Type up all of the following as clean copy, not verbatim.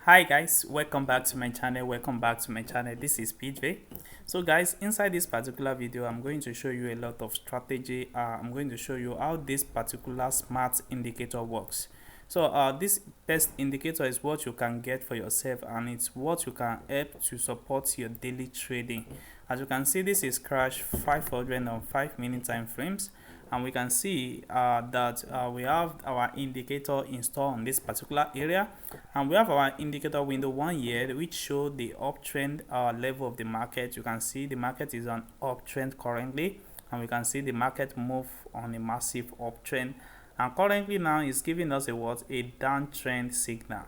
Hi guys, welcome back to my channel. This is PJ. So guys, inside this particular video I'm going to show you a lot of strategy. I'm going to show you how this particular smart indicator works. So this best indicator is what you can get for yourself, and it's what you can help to support your daily trading. As you can see, this is crash 505-minute time frames, and we can see that we have our indicator installed on this particular area, and we have our indicator window 1 year, which show the uptrend level of the market. You can see the market is on uptrend currently, and we can see the market move on a massive uptrend, and currently now is giving us a downtrend signal.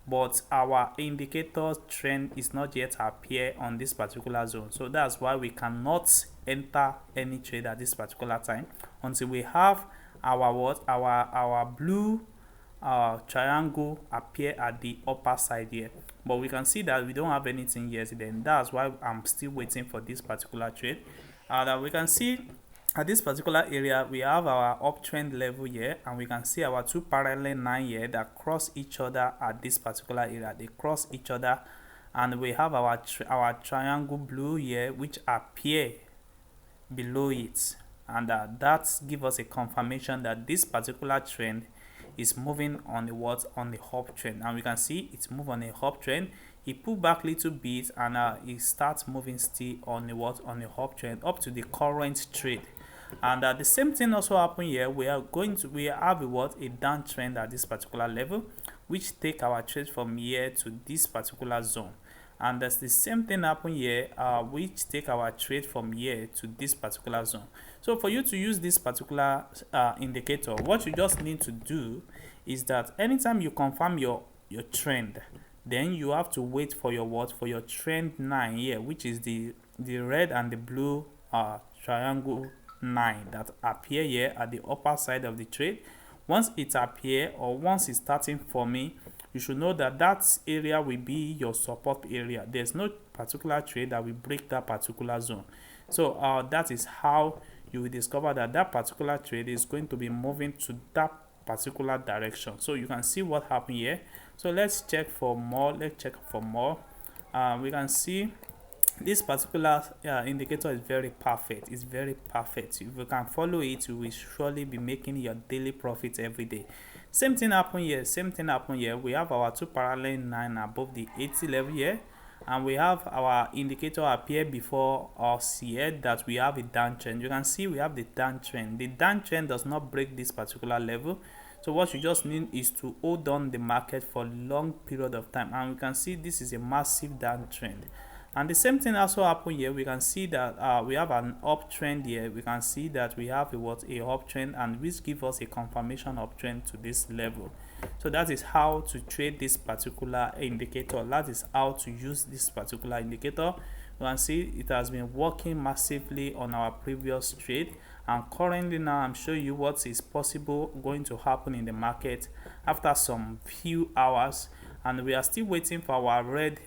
But our indicator trend is not yet appear on this particular zone, so that's why we cannot enter any trade at this particular time until we have our blue triangle appear at the upper side here. But we can see that we don't have anything yet. Then that's why I'm still waiting for this particular trade. That we can see at this particular area we have our uptrend level here, and we can see our two parallel line here that cross each other at this particular area. They cross each other, and we have our triangle blue here which appear below it, and that gives us a confirmation that this particular trend is moving on the uptrend. And we can see it's move on a uptrend. It pull back little bit, and it starts moving still on the uptrend up to the current trade. And the same thing also happen here. We have a downtrend at this particular level, which take our trade from here to this particular zone. And that's the same thing happen here, which take our trade from here to this particular zone. So for you to use this particular indicator, what you just need to do is that anytime you confirm your trend, then you have to wait for your trend line here, which is the red and the blue triangle 9 that appear here at the upper side of the trade. Once it appear, or once it's starting forming, you should know that that area will be your support area. There's no particular trade that will break that particular zone. So that is how you will discover that that particular trade is going to be moving to that particular direction. So you can see what happened here. So let's check for more. We can see this particular indicator is very perfect. It's very perfect. If you can follow it, you will surely be making your daily profit every day. Same thing happen here. We have our two parallel line above the 80 level here, and we have our indicator appear before us here that we have a downtrend. You can see we have the downtrend. The downtrend does not break this particular level. So what you just need is to hold on the market for a long period of time, and we can see this is a massive downtrend. And the same thing also happened here. We can see that we have an uptrend here. We can see that we have a uptrend, and which gives us a confirmation uptrend to this level. So that is how to trade this particular indicator. That is how to use this particular indicator. You can see it has been working massively on our previous trade, and currently now I'm showing you what is possible going to happen in the market after some few hours. And we are still waiting for our red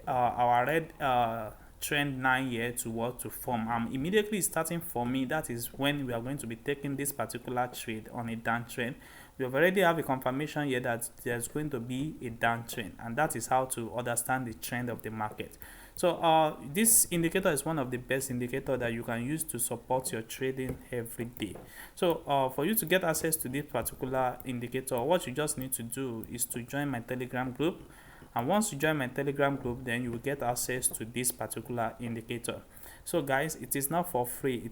trend 9 here to form. Immediately starting for me, that is when we are going to be taking this particular trade on a downtrend. We have already have a confirmation here that there's going to be a downtrend, and that is how to understand the trend of the market. So this indicator is one of the best indicators that you can use to support your trading every day. So for you to get access to this particular indicator, what you just need to do is to join my Telegram group. And once you join my Telegram group, then you will get access to this particular indicator. So guys, it is not for free.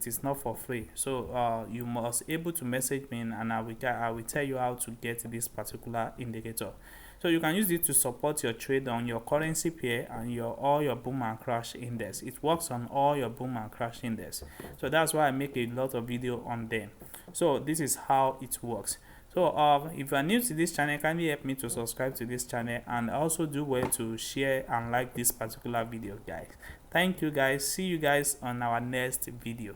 So you must able to message me, and I will tell you how to get this particular indicator. So you can use it to support your trade on your currency pair and all your boom and crash index. It works on all your boom and crash index. So that's why I make a lot of video on them. So this is how it works. So if you are new to this channel, kindly help me to subscribe to this channel, and also do well to share and like this particular video, guys. Thank you guys. See you guys on our next video.